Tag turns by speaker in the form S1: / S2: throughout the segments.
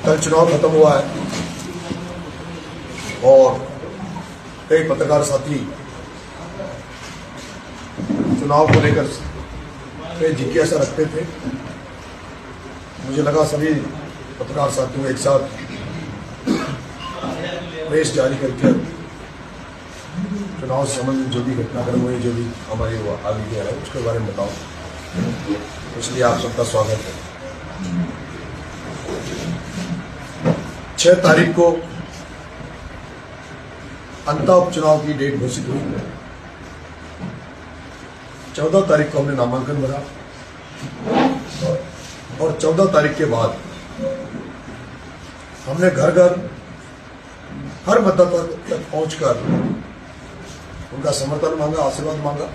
S1: कल चुनाव खत्म हुआ है और कई पत्रकार साथी चुनाव को लेकर कई जिज्ञासा रखते थे। मुझे लगा सभी पत्रकार साथियों को एक साथ प्रेस जारी करके चुनाव से संबंधित जो भी घटनाक्रम हुए, जो भी हमारी आगे किया है, उसके बारे में बताओ। इसलिए आप सबका स्वागत है। 6 तारीख को अंतः उपचुनाव की डेट घोषित हुई। 14 तारीख को हमने नामांकन भरा और 14 तारीख के बाद हमने घर घर हर मतदाता तक पहुंचकर उनका समर्थन मांगा, आशीर्वाद मांगा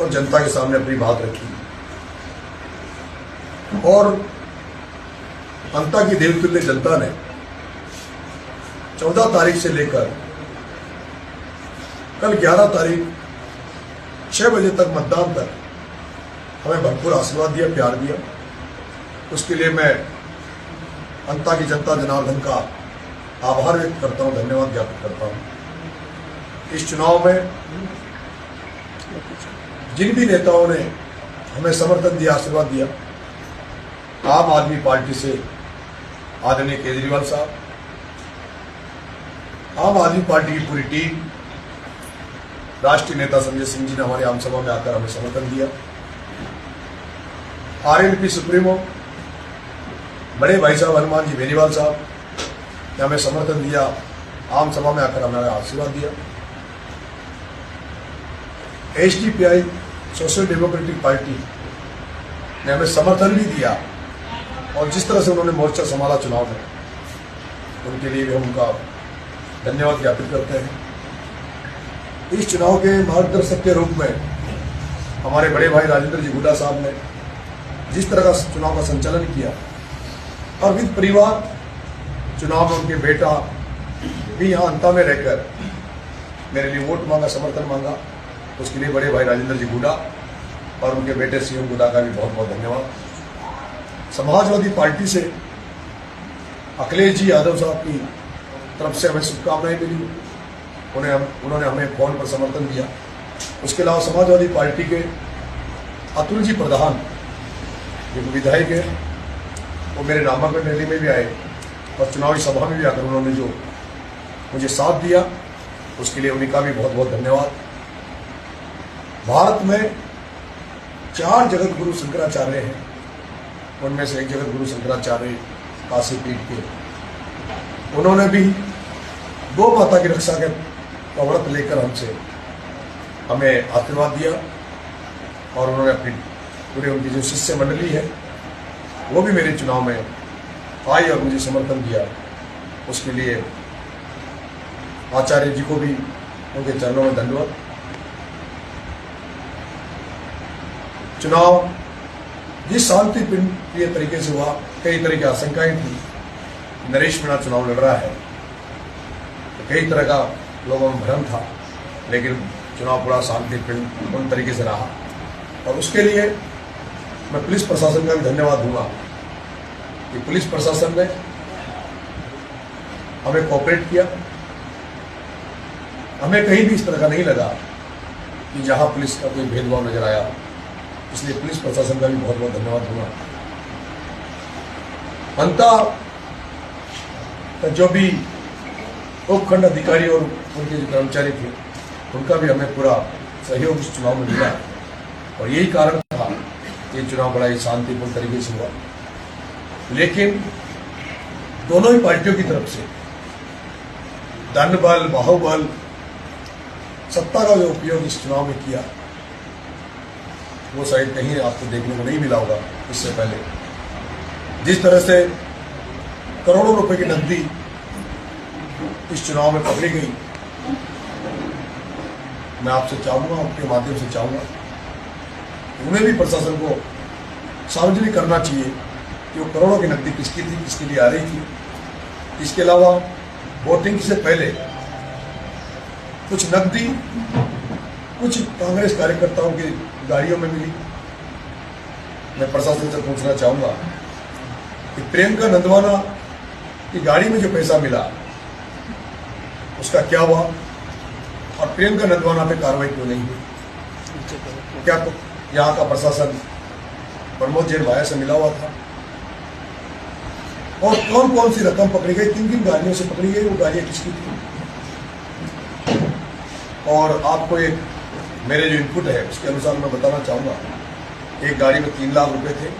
S1: और जनता के सामने अपनी बात रखी। और अंता की देवतुल्य जनता ने 14 तारीख से लेकर कल 11 तारीख 6 बजे तक मतदान तक हमें भरपूर आशीर्वाद दिया, प्यार दिया। उसके लिए मैं अंता की जनता जनार्दन का आभार व्यक्त करता हूं, धन्यवाद ज्ञापित करता हूं। इस चुनाव में जिन भी नेताओं ने हमें समर्थन दिया, आशीर्वाद दिया, आम आदमी पार्टी से आदरणीय केजरीवाल साहब, आम आदमी पार्टी की पूरी टीम, राष्ट्रीय नेता संजय सिंह जी ने हमारी आम सभा में आकर हमें समर्थन दिया। आरएलपी सुप्रीमो बड़े भाई साहब हनुमान जी बेनीवाल साहब ने हमें समर्थन दिया, आम सभा में आकर हमें आशीर्वाद दिया। एसडीपीआई सोशल डेमोक्रेटिक पार्टी ने हमें समर्थन भी दिया और जिस तरह से उन्होंने मोर्चा संभाला चुनाव में, उनके लिए भी हम उनका धन्यवाद ज्ञापित करते हैं। इस चुनाव के मार्गदर्शक के रूप में हमारे बड़े भाई राजेंद्र जी हुड्डा साहब ने जिस तरह का चुनाव का संचालन किया और विद परिवार चुनाव में उनके बेटा भी यहाँ अंता में रहकर मेरे लिए वोट मांगा, समर्थन मांगा, उसके लिए बड़े भाई राजेंद्र जी हुड्डा और उनके बेटे सीएम हुड्डा का भी बहुत बहुत धन्यवाद। समाजवादी पार्टी से अखिलेश जी यादव साहब की तरफ से हमें शुभकामनाएं मिली, उन्होंने हमें फोन पर समर्थन दिया। उसके अलावा समाजवादी पार्टी के अतुल जी प्रधान जो विधायक है, वो मेरे नामांकन रैली में भी आए और चुनावी सभा में भी आकर उन्होंने जो मुझे साथ दिया, उसके लिए उनका भी बहुत बहुत धन्यवाद। भारत में 4 जगत गुरु शंकराचार्य हैं, उनमें से एक जगत गुरु शंकराचार्य काशी पीठ के, उन्होंने भी गौ माता की रक्षा के व्रत लेकर हमें आशीर्वाद दिया और उन्होंने अपनी पूरे उनकी जो शिष्य मंडली है वो भी मेरे चुनाव में आई और मुझे समर्थन दिया। उसके लिए आचार्य जी को भी उनके चरणों में धन्यवाद। चुनाव जिस शांतिप्रिय तरीके से हुआ, कई तरह की आशंकाएं थी, नरेश मीणा चुनाव लड़ रहा है तो कई तरह का लोगों में भ्रम था, लेकिन चुनाव पूरा शांतिपूर्ण तरीके से रहा और उसके लिए मैं पुलिस प्रशासन का भी धन्यवाद दूंगा कि पुलिस प्रशासन ने हमें कोऑपरेट किया। हमें कहीं भी इस तरह का नहीं लगा कि जहां पुलिस का कोई भेदभाव नजर आया, इसलिए पुलिस प्रशासन का भी बहुत बहुत धन्यवाद दूंगा। अंता जो भी उपखंड अधिकारी और उनके जो कर्मचारी थे, उनका भी हमें पूरा सहयोग इस चुनाव में मिला और यही कारण था कि ये चुनाव बड़ा ही शांतिपूर्ण तरीके से हुआ। लेकिन दोनों ही पार्टियों की तरफ से धन बल, बाहुबल, सत्ता का जो उपयोग इस चुनाव में किया, वो शायद कहीं आपको देखने को नहीं मिला होगा। इससे पहले जिस तरह से करोड़ों रुपए की नकदी इस चुनाव में पकड़ी गई, मैं आपसे चाहूंगा, आपके माध्यम से चाहूंगा, उन्हें भी प्रशासन को सार्वजनिक करना चाहिए कि वो करोड़ों की नकदी किसकी थी, किसके लिए आ रही थी। इसके अलावा वोटिंग से पहले कुछ नकदी कुछ कांग्रेस कार्यकर्ताओं की गाड़ियों में मिली। मैं प्रशासन से पूछना चाहूंगा कि प्रियंका नंदवाना की गाड़ी में जो पैसा मिला उसका क्या हुआ और प्रियंका नंदवाना पे कार्रवाई क्यों नहीं हुई? क्या तो यहाँ का प्रशासन प्रमोद जैन भाया से मिला हुआ था? और कौन कौन सी रकम पकड़ी गई? 3 गाड़ियों से पकड़ी गई। वो गाड़ियां किसकी थी? और आपको एक मेरे जो इनपुट है उसके अनुसार मैं बताना चाहूंगा, एक गाड़ी में 3 लाख रुपए थे,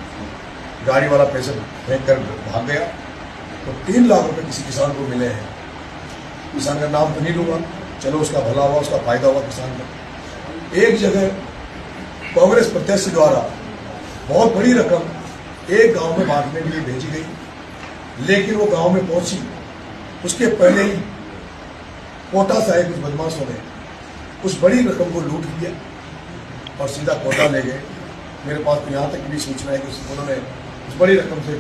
S1: गाड़ी वाला पैसे फेंक कर भाग गया, तो 3 लाख रुपए किसी किसान को मिले हैं। किसान का नाम तो नहीं लूंगा, चलो उसका भला हुआ, उसका फायदा हुआ किसान का। एक जगह कांग्रेस प्रत्याशी द्वारा बहुत बड़ी रकम एक गांव में बांटने के लिए भेजी गई, लेकिन वो गांव में पहुंची उसके पहले ही कोटा से आए कुछ बदमाशों ने उस बड़ी रकम को लूट लिया और सीधा कोटा ले गए। मेरे पास तो यहाँ तक भी सूचना है कि उन्होंने उस बड़ी रकम से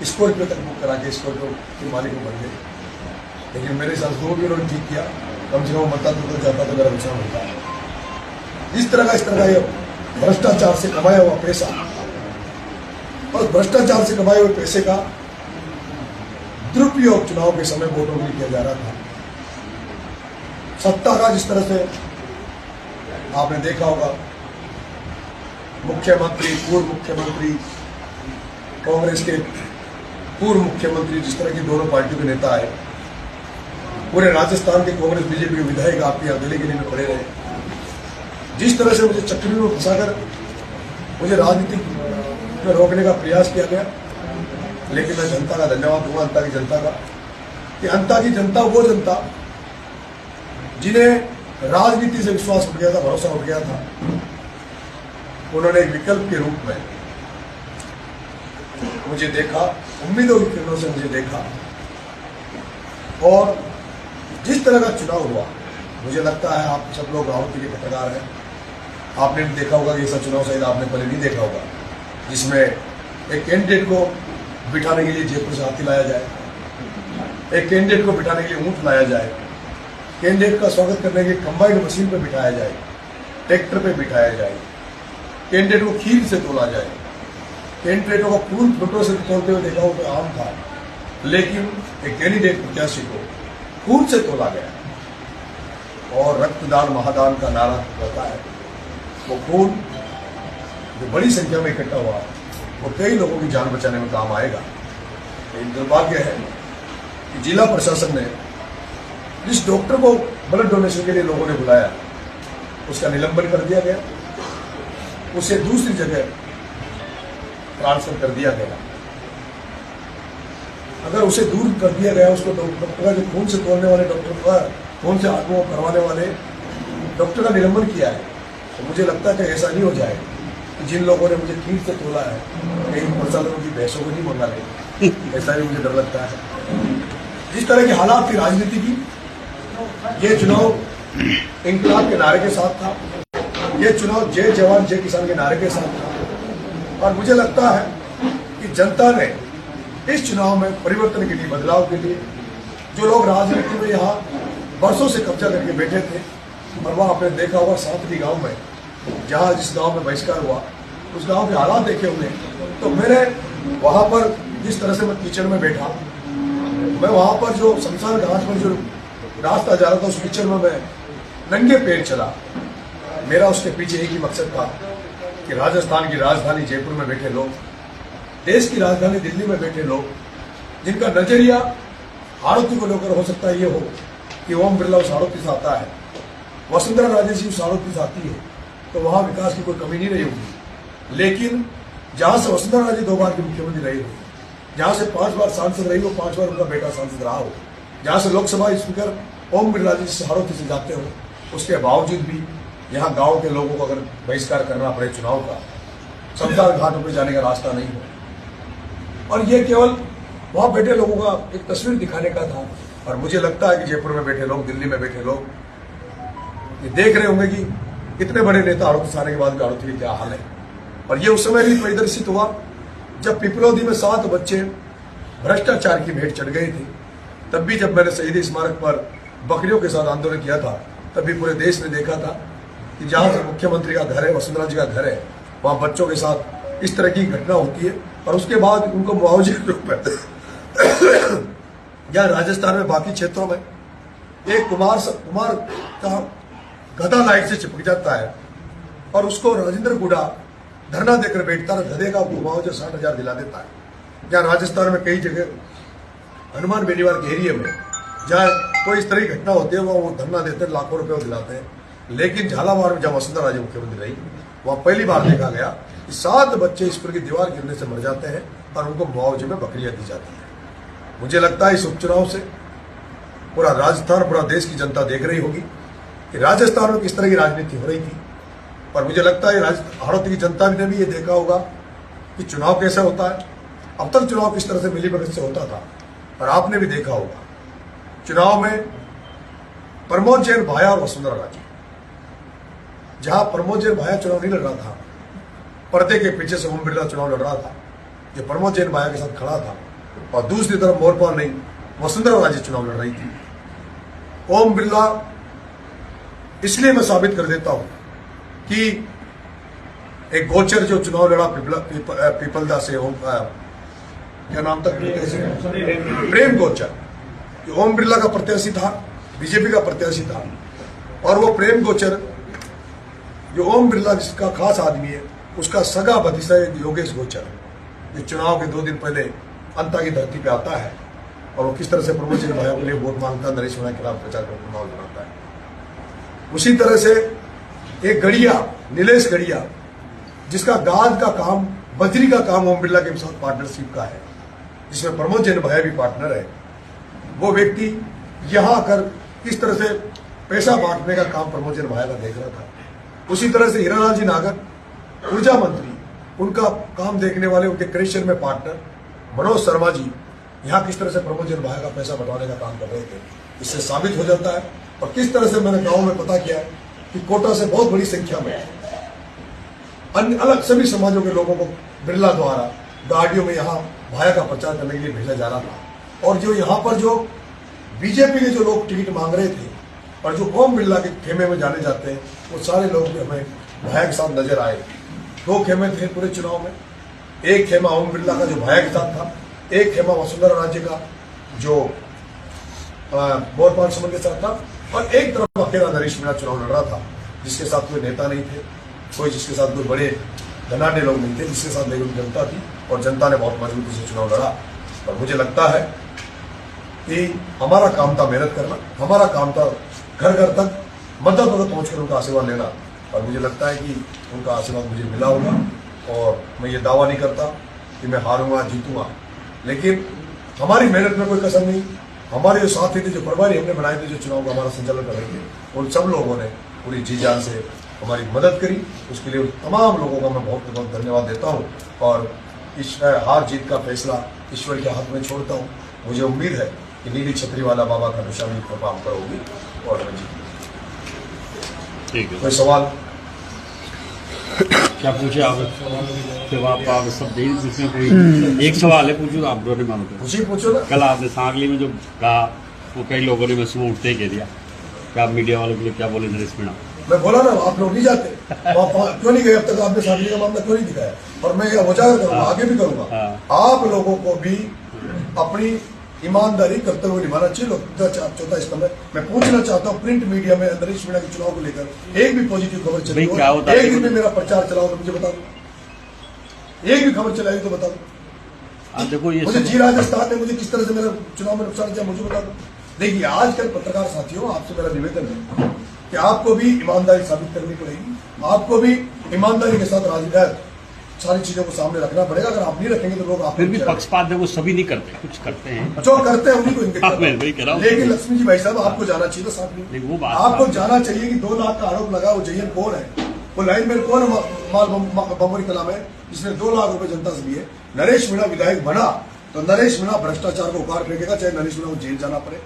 S1: स्कॉर्पियो तक बुक करा के स्कॉर्पियो के मालिक को बन गए। लेकिन मेरे साथ जो भी उन्होंने ठीक किया, कम से कम मतदाता तो जाता तो मेरा नुकसान होता है। इस तरह का ये भ्रष्टाचार से कमाया हुआ पैसा और भ्रष्टाचार से कमाए हुए पैसे का दुरुपयोग चुनाव के समय वोटों के लिए किया जा रहा था। सत्ता का जिस तरह से आपने देखा होगा, मुख्यमंत्री, पूर्व मुख्यमंत्री, कांग्रेस के पूर्व मुख्यमंत्री, जिस तरह की दोनों पार्टियों के नेता आए, पूरे राजस्थान के कांग्रेस बीजेपी के विधायक आपकी अकेले के लिए में खड़े रहे। जिस तरह से मुझे चक्री में फंसाकर मुझे राजनीति में रोकने का प्रयास किया गया, लेकिन मैं जनता का धन्यवाद दूंगा, अंता की जनता का, कि अंता की जनता वो जनता जिन्हें राजनीति से विश्वास उठ गया था, भरोसा उठ गया था, उन्होंने एक विकल्प के रूप में मुझे देखा, उम्मीदों की किरणों से मुझे देखा। और जिस तरह का चुनाव हुआ, मुझे लगता है आप सब लोग राहुल के पत्रकार हैं, आपने भी देखा होगा कि ऐसा चुनाव शायद आपने पहले नहीं देखा होगा, जिसमें एक कैंडिडेट को बिठाने के लिए जयपुर से हाथी लाया जाए, एक कैंडिडेट को बिठाने के लिए ऊंट लाया जाए, कैंडिडेट का स्वागत करने के लिए कंबाइंड मशीन पर बिठाया जाए, ट्रैक्टर पे बिठाया जाए, कैंडिडेट को खीर से तोला जाए, कैंडिडेटों को फूल फोटो से तोलते हुए देखा हो तो आम था, लेकिन एक कैंडिडेट प्रत्याशी को खून से तोला गया। और रक्तदान महादान का नारा रहता है, वो खून जो बड़ी संख्या में इकट्ठा हुआ वो कई लोगों की जान बचाने में काम आएगा। एक दुर्भाग्य है कि जिला प्रशासन ने जिस डॉक्टर को ब्लड डोनेशन के लिए लोगों ने बुलाया उसका निलंबन कर दिया गया, उसे दूसरी जगह ट्रांसफर कर दिया गया। अगर उसे दूर कर दिया गया, उसको डॉक्टर का जो खून से तोड़ने वाले डॉक्टर का, खून से आत्मों करवाने वाले डॉक्टर का निलंबन किया है, तो मुझे लगता है कि ऐसा नहीं हो जाए कि जिन लोगों ने मुझे खीर से तोला है कहीं प्रशासन की भैंसों को नहीं मंगा ले, ऐसा भी मुझे डर लगता है। जिस तरह की हालात थी राजनीति की, ये चुनाव इंकलाब के नारे के साथ था, ये चुनाव जय जवान जय किसान के नारे के साथ था। और मुझे लगता है कि जनता ने इस चुनाव में परिवर्तन के लिए, बदलाव के लिए, जो लोग राजनीति में यहाँ बरसों से कब्जा करके बैठे थे, और वहाँ आपने देखा होगा सांतरी गांव में, जहाँ जिस गांव में बहिष्कार हुआ उस गांव के हालात देखे होंगे, तो मैंने वहाँ पर जिस तरह से मैं कीचड़ में बैठा, मैं वहाँ पर जो शमशान घाट पर जो रास्ता जा रहा था उस कीचड़ में मैं नंगे पैर चला। मेरा उसके पीछे एक ही मकसद था कि राजस्थान की राजधानी जयपुर में बैठे लोग, देश की राजधानी दिल्ली में बैठे लोग, जिनका नजरिया आड़ती को लेकर हो सकता है ये हो कि ओम बिरला उस आड़ती से आता है, वसुंधरा राजे जी उस आड़ती से आती है, तो वहां विकास की कोई कमी नहीं रही होगी। लेकिन जहां से वसुंधरा राजे 2 बार की मुख्यमंत्री रही हो, जहां से 5 बार सांसद रही हो, 5 बार उनका बेटा सांसद रहा हो, जहां से लोकसभा स्पीकर ओम बिरला जी हाड़ौती से जाते हो, उसके बावजूद भी यहाँ गांव के लोगों को अगर बहिष्कार करना पड़े चुनाव का, शमशान घाटों पर जाने का रास्ता नहीं हो। और ये केवल वहां बैठे लोगों का एक तस्वीर दिखाने का था। और मुझे लगता है कि जयपुर में बैठे लोग, दिल्ली में बैठे लोग ये देख रहे होंगे कि कितने बड़े नेता आड़ोती से आने के बाद भी आड़ोती की क्या हाल है। और ये उस समय भी परिदर्शित हुआ जब पिपलौदी में 7 बच्चे भ्रष्टाचार की भेंट चढ़ गए थे। तब भी जब मैंने शहीद स्मारक पर बकरियों के साथ आंदोलन किया था, तब भी पूरे देश ने देखा था कि जहां से मुख्यमंत्री का घर है, वसुंधरा जी का घर है, वहां बच्चों के साथ इस तरह की घटना होती है। और उसके बाद उनको मुआवजे के रूप में या राजस्थान में बाकी क्षेत्रों में एक कुमार का गधा लाइट से चिपक जाता है और उसको राजेंद्र गुडा धरना देकर बैठता है, गधे का मुआवजा 60,000 दिला देता है। जहाँ राजस्थान में कई जगह हनुमान बेनीवाल के एरिया में जहाँ कोई इस तरह की घटना होती है वो धरना देते हैं, लाखों रुपए दिलाते हैं। लेकिन झालावाड़ में जब वसुंधरा राजे मुख्यमंत्री रही वहां पहली बार देखा गया कि 7 बच्चे स्कूल की दीवार गिरने से मर जाते हैं और उनको मुआवजे में बकरियां दी जाती है। मुझे लगता है इस उपचुनाव से पूरा राजस्थान, पूरा देश की जनता देख रही होगी कि राजस्थान में किस तरह की राजनीति हो रही थी। और मुझे लगता है हाड़ौती की जनता ने भी ये देखा होगा कि चुनाव कैसा होता है। अब तक चुनाव किस तरह से मिलीभगत से होता था और आपने भी देखा होगा चुनाव में प्रमोद जैन भाया और वसुंधरा राजे, जहां प्रमोद जैन भाया चुनाव नहीं लड़ रहा था, पर्दे के पीछे से ओम बिरला चुनाव लड़ रहा था जो प्रमोद जैन भाया के साथ खड़ा था, और दूसरी तरफ मोरपाल नहीं वसुंधरा राजे चुनाव लड़ रही थी। ओम बिरला इसलिए मैं साबित कर देता हूं कि एक गोचर जो चुनाव लड़ा पीपलदा से क्या नाम था, प्रेम गोचर, जो ओम बिरला का प्रत्याशी था, बीजेपी का प्रत्याशी था। और वो प्रेम गोचर जो ओम बिरला जिसका खास आदमी है उसका सगा भतीजा योगेश गोचर, जो चुनाव के 2 दिन पहले अंता की धरती पे आता है और वो किस तरह से प्रमोद जैन भाइयों के लिए वोट मांगता है, नरेश मीणा के खिलाफ प्रचार कर चुनाव लड़ाता है। उसी तरह से एक गढ़िया, नीलेश गढ़िया, जिसका गाद का काम, बजरी का काम ओम बिरला के साथ पार्टनरशिप का है, जिसमें प्रमोद जैन भाई भी पार्टनर है, वो व्यक्ति यहां आकर किस तरह से पैसा बांटने का काम प्रमोद जैन भाई का देख रहा था। उसी तरह से हीरालाल जी नागर, ऊर्जा मंत्री, उनका काम देखने वाले उनके क्रेशर में पार्टनर मनोज शर्मा जी यहां किस तरह से प्रमोद जैन भाई का पैसा बंटवाने का काम कर रहे थे। इससे साबित हो जाता है। और किस तरह से मैंने गांव में पता किया कि कोटा से बहुत बड़ी संख्या में अन्य अलग सभी समाजों के लोगों को बिरला द्वारा गाड़ियों में यहाँ भाया का प्रचार करने के लिए भेजा जा रहा था। और जो यहाँ पर जो बीजेपी के जो लोग टिकट मांग रहे थे और जो ओम बिरला के खेमे में जाने जाते हैं, वो सारे लोग हमें भाया के साथ नजर आए। 2 खेमे थे पूरे चुनाव में, एक खेमा ओम बिरला का जो भाया के साथ था, एक खेमा वसुंधरा राजे का जो मोरपाल सुमन के साथ था, और एक तरफ अकेला नरेश मीणा चुनाव लड़ रहा था, जिसके साथ कोई नेता नहीं थे, कोई जिसके साथ कोई बड़े धनाढ़ लोग नहीं थे, जिसके साथ लेकिन जनता थी और जनता ने बहुत मजबूती से चुनाव लड़ा। और मुझे लगता है कि हमारा काम था मेहनत करना, हमारा काम था घर घर तक मदद पहुंचकर उनका आशीर्वाद लेना। और मुझे लगता है कि उनका आशीर्वाद मुझे मिला होगा। और मैं ये दावा नहीं करता कि मैं हारूंगा जीतूंगा, लेकिन हमारी मेहनत में कोई कसर नहीं। हमारे जो साथी थे, जो प्रभारी हमने बनाए थे, जो चुनाव का हमारा संचालन कर रहे थे, उन सब लोगों ने पूरी जी जान से हमारी मदद करी। उसके लिए तमाम लोगों का मैं बहुत बहुत धन्यवाद देता हूँ। और इस हार जीत का फैसला ईश्वर के हाथ में छोड़ता हूँ। मुझे उम्मीद है कि नीली छतरी वाला बाबा का निशानी कृपा हम पर होगी और मैं जीतूंगा।
S2: ठीक है,
S1: कोई सवाल?
S2: क्या पूछे आप? जवाब आप सब दे, जिसमें कोई एक सवाल है पूछो आप दोनों मानो तो
S1: पूछो ना।
S2: कल आपने सांगली में जो कहा वो कई लोगों ने सुबह उठते ही कह दिया कि आप मीडिया वालों के लिए क्या बोले नरेश मीणा?
S1: मैं बोला ना, आप लोग नहीं जाते, क्यों नहीं गए अब तक? आपने सांगली का मामला क्यों नहीं दिखाया? और मैं यह उजागर करूंगा, आगे भी करूंगा। आप लोगों को भी अपनी ईमानदारी करते हुए निभाना चाहिए। चौथा स्तंभ मैं पूछना चाहता हूँ, प्रिंट मीडिया में नरेश मीणा के चुनाव को लेकर एक भी पॉजिटिव खबर चली हो, एक दिन में मेरा प्रचार चलाओ तो मुझे बता दो, एक भी खबर चलाई तो बता दो।
S2: देखो ये
S1: मुझे जी राजस्थान ने मुझे किस तरह से मेरा चुनाव में नुकसान किया, मुझे बता दो। देखिए, आजकल पत्रकार साथियों, आपसे मेरा निवेदन है कि आपको भी ईमानदारी साबित करनी पड़ेगी, आपको भी ईमानदारी के साथ सारी चीजों को सामने रखना पड़ेगा। अगर आप नहीं रखेंगे तो लोग आप
S2: फिर भी पक्षपात वो सभी नहीं करते, कुछ करते हैं,
S1: जो करते हैं उन्हीं को इंगित करते हैं। लेकिन लक्ष्मी जी भाई साहब, आपको जाना चाहिए था साथ में,
S2: वो बात
S1: आपको जाना चाहिए कि 2 लाख का आरोप लगा। वो जयन कौन है, वो लाइन मैन कौन है माल बम्बरी कला में, जिसने 2 लाख रुपए जनता से लिए? नरेश मीणा विधायक बना तो नरेश मीणा भ्रष्टाचार को उखाड़ फेंकेगा, चाहे नरेश मीणा को जेल जाना पड़े।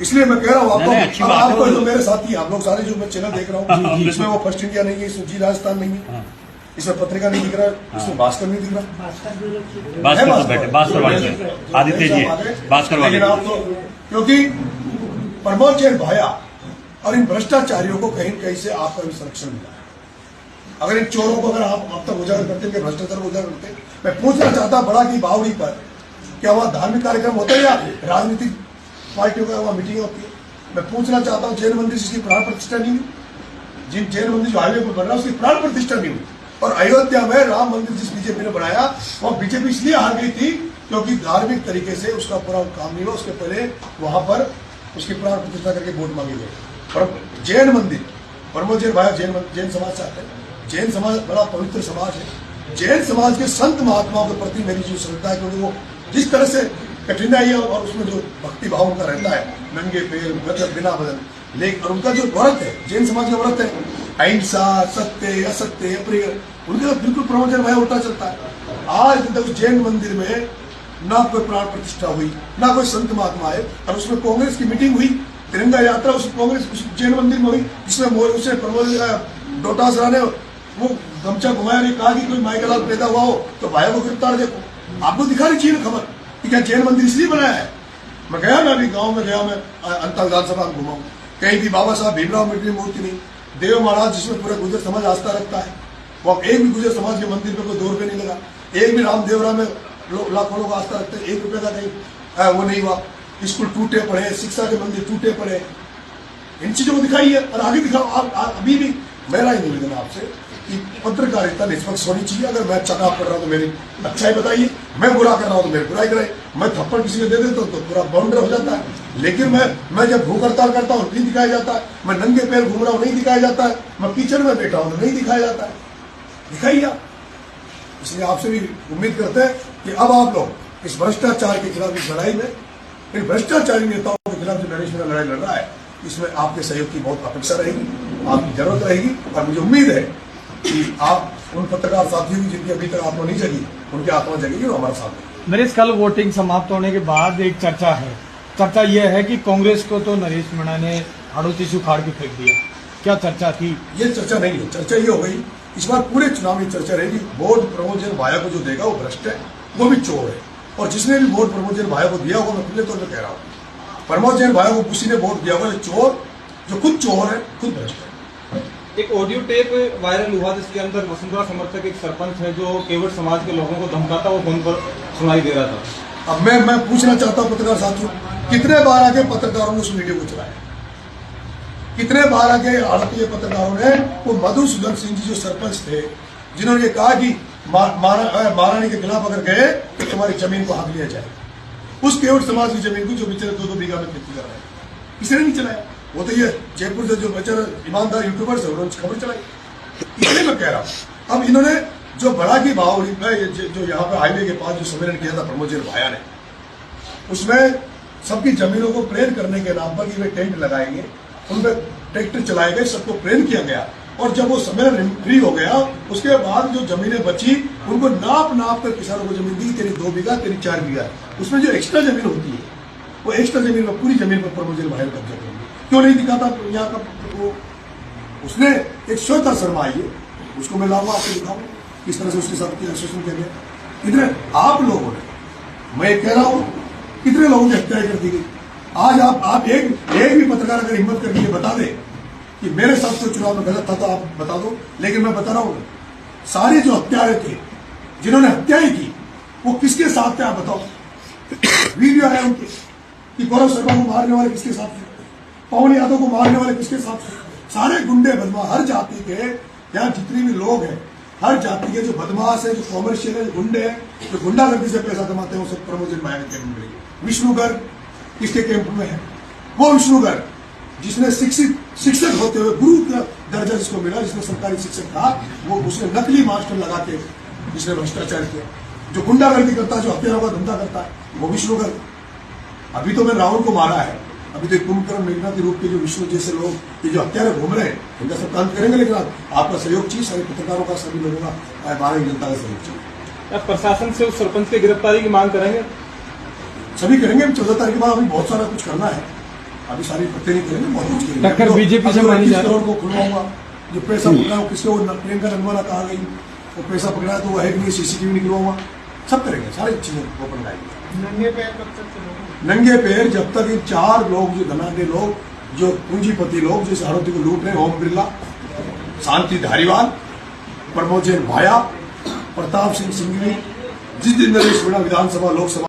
S1: इसलिए मैं कह रहा हूँ आपको जो मेरे साथी आप लोग सारे जो मैं चैनल देख रहा हूँ, इसमें वो फर्स्ट इंडिया नहीं है, इसमें जी राजस्थान नहीं है, इसमें पत्रिका नहीं दिख रहा, इसमें भास्कर नहीं दिख रहा। आदित्य जी भास्कर वाले, क्योंकि प्रमोद जैन भाया और इन भ्रष्टाचारियों को कहीं कहीं से आपका भी संरक्षण मिला है। अगर इन चोरों को अगर आप अब तक उजागर करते हैं, भ्रष्टाचार को उजागर करते, मैं पूछना चाहता बड़ा की बावड़ी पर क्या वहाँ धार्मिक कार्यक्रम होता है या राजनीतिक पार्टियों का वहाँ मीटिंग होती है? मैं पूछना चाहता हूँ जैन मंदिर जिसकी प्राण प्रतिष्ठा नहीं हुई, जिन जैन मंदिर जो हाईवे पर बन रहा है उसकी प्राण प्रतिष्ठा नहीं हुई, और अयोध्या में राम मंदिर जिस बीजेपी ने बनाया वह बीजेपी इसलिए हार गई थी क्योंकि धार्मिक तरीके से उसका पूरा काम नहीं हुआ। उसके पहले वहां पर उसकी प्राण प्रतिष्ठा करके वोट मांगे गए। पर जैन मंदिर, प्रमोद जैन भाई जैन समाज से आते हैं, जैन समाज बड़ा पवित्र समाज है। जैन समाज के संत महात्माओं के प्रति मेरी जो श्रद्धा है, क्योंकि वो जिस तरह से कठिनाई है और उसमें जो भक्ति भाव उनका रहता है, नंगे पैर मतलब बिना बदल, लेकिन और उनका जो व्रत है, जैन समाज का व्रत है अहिंसा, सत्य असत्य अप्रिय, उनका बिल्कुल प्रवचन भाई उल्टा चलता है। आज तक उस जैन मंदिर में ना कोई प्राण प्रतिष्ठा हुई, ना कोई संत महात्मा आए, और उसमें कांग्रेस की मीटिंग हुई, तिरंगा यात्रा उस कांग्रेस उस जैन मंदिर में हुई, जिसमें उसने प्रमोद डोटासरा ने वो गमछा घुमाया, ने कहा कि कोई माइकलाल पैदा हुआ हो तो भाई को गिरफ्तार देखो। आपको दिखानी चाहिए खबर कि क्या जैन मंदिर इसलिए बनाया है? मैं गया ना, अभी गाँव में गया, मैं अंतर विधानसभा में घुमा, कहीं भी बाबा साहब भीमराव अम्बेडकर की मूर्ति नहीं, देव महाराज जिसमें पूरा गुजर समाज आस्था रखता है, वो एक भी गुजर समाज के मंदिर पे कोई 2 रुपये नहीं लगा, एक भी रामदेवरा में लाखों लोग आस्था रखते हैं, 1 रुपये का कहीं वो नहीं हुआ। स्कूल टूटे पड़े, शिक्षा के मंदिर टूटे पड़े, इन चीजों को दिखाइए और आगे दिखाओ। अभी भी मेरा ही निवेदन आपसे कि पत्रकारिता निष्पक्ष होनी चाहिए। अगर मैं अच्छा काम कर रहा हूं तो मेरी अच्छाई बताइए, मैं बुरा कर रहा हूं तो मेरी बुराई कराइए। मैं थप्पड़ किसी को दे देता हूं तो पूरा बाउंड्री हो जाता है, लेकिन मैं जब भूख हड़ताल करता हूं नहीं दिखाया जाता है, मैं नंगे पैर घूम रहा हूं नहीं दिखाया जाता है, मैं किचन में बैठा हूं तो नहीं दिखाया जाता है, दिखाइए आप। इसलिए आपसे भी उम्मीद करते हैं कि अब आप लोग इस भ्रष्टाचार के खिलाफ इस लड़ाई में, इन भ्रष्टाचारी नेताओं के खिलाफ जो नरेश मेरा लड़ाई लड़ रहा है, इसमें आपके सहयोग की बहुत अपेक्षा रहेगी, आपकी जरूरत रहेगी, और मुझे उम्मीद है कि आप उन पत्रकार साथियों की जिनकी अभी तक आत्मा नहीं जगी, उनकी आत्मा जगेगी और हमारे साथ है।
S3: नरेश, कल वोटिंग समाप्त होने के बाद एक चर्चा है, चर्चा यह है कि कांग्रेस को तो नरेश मीणा ने हाड़ोती उखाड़ के फेंक दिया, क्या चर्चा थी?
S1: ये चर्चा नहीं है, चर्चा ये हो गई इस बार पूरे चुनाव में चर्चा रहेगी, वोट प्रमोद जैन भाया को जो देगा वो भ्रष्ट है, वो भी चोर है, और जिसने भी वोट प्रमोद जैन भाया को दिया होगा, मैं खुले तौर पर कह रहा हूँ, प्रमोद जैन भाया को किसी ने वोट दिया होगा चोर, जो खुद चोर है, खुद भ्रष्ट है।
S4: एक ऑडियो टेप वायरल हुआ जिसके अंदर वसुंधरा समर्थक एक सरपंच है जो केवट समाज के लोगों को धमकाता हुआ फोन पर सुनाई दे रहा था।
S1: अब मैं पूछना चाहता हूं पत्रकार साथियों, कितने बार आके पत्रकारों ने उस वीडियो को चलाया? कितने बार आके भारतीय पत्रकारों ने वो मधुसूदन सिंह जी जो सरपंच थे, जिन्होंने कहा कि महारानी के खिलाफ अगर गए तो तुम्हारी जमीन को हाँक लिया जाए, उस केवट समाज की जमीन को जो बेचारे 2-2 बीघा में खेती कर रहे हैं, किसी ने नहीं चलाया। वो तो ये जयपुर से जो बेचारे ईमानदार यूट्यूबर्स है उन्होंने खबर चलाई। इसलिए मैं कह रहा हूं, अब इन्होंने जो बड़ा की बावड़ी में जो यहाँ पे हाईवे के पास जो सम्मेलन किया था प्रमोद जैन भाया ने, उसमें सबकी जमीनों को प्रेम करने के नाम पर कि वे टेंट लगाएंगे, उनपे ट्रैक्टर चलाए गए, सबको प्रेम किया गया, और जब वो सम्मेलन फ्री हो गया उसके बाद जो जमीनें बची उनको नाप कर किसानों को जमीन दी, तेरी 2 बीघा तेरी 4 बीघा, उसमें जो एक्स्ट्रा जमीन होती है वो एक्स्ट्रा जमीन में पूरी जमीन पर प्रमोद जैन भाया कब्जा करेंगे। क्यों नहीं दिखाता यहाँ का वो? उसने एक श्वेता शर्मा आई है, उसको मैं लाऊंगा, आपको दिखाऊंगा किस तरह से उसके साथ एसोसिएशन किया गया। कितने आप लोगों ने, मैं कह रहा हूं कितने लोगों की हत्याएं कर दी गई। आज आप एक भी पत्रकार अगर हिम्मत करके ये बता दे कि मेरे साथ तो चुनाव में गलत था तो आप बता दो, लेकिन मैं बता रहा हूं सारे जो हत्यारे थे, जिन्होंने हत्याएं की, वो किसके साथ थे आप बताओ? वीडियो आया उनके कि गौरव शर्मा को मारने वाले किसके साथ थे, पवन यादव को मारने वाले किसके साथ थे? सारे गुंडे बदमाश, हर जाति के यहाँ जितने भी लोग हैं, हर जाति के जो बदमाश है, जो कॉमर्शियल है, जो गुंडे हैं, जो गुंडागर्दी से पैसा कमाते हैं, वो सब प्रमोद जैन भाया के कैंप में। विष्णु गर्ग किसके कैंप में है? वो विष्णु गर्ग जिसने शिक्षक होते हुए गुरु का दर्जा जिसको मिला, जिसने सरकारी शिक्षक था, वो उसने नकली मास्टर लगा के जिसने भ्रष्टाचार किया, जो गुंडागर्दी करता है, जो हत्यारों का धंधा करता है, वो विष्णु गर्ग। अभी तो मैं रावण को मारा है, अभी तो कुंभकर्ण मेघनाथ रूप के जो विष्णु जैसे लोग ये जो हत्यारे घूम रहे हैं, इनका सब काम करेंगे, लेकिन आपका सहयोग चाहिए, सारे पत्रकारों का, सभी लोगों का, भारतीय जनता का सहयोग चाहिए।
S4: आप प्रशासन से उस सरपंच की गिरफ्तारी की मांग करेंगे?
S1: सभी करेंगे। 14 तारीख के बाद अभी बहुत सारा कुछ करना है, अभी सारी पत्ते नहीं करेंगे, बहुत कुछ करेंगे।
S3: टक्कर बीजेपी से मानी जा रही है।
S1: को खुलवाऊंगा, जो पैसा पकड़ा है किसको, प्रियंका रंगवाला कहा गई, वो पैसा पकड़ा है तो वो है कि नहीं, सीसीटीवी निकलवाऊंगा, सब करेंगे, सारी चीजें ओपन कराएंगे। नंगे पैर जब तक ये 4 लोग जो धनाढ्य लोग, जो पूंजीपति लोग, जिस आरोपी को लूट रहे हैं, ओम बिरला, शांति धारीवाल प्रमोद जैन भाया, प्रताप सिंह सिंघवी, जिस दिन नरेश मीणा विधानसभा लोकसभा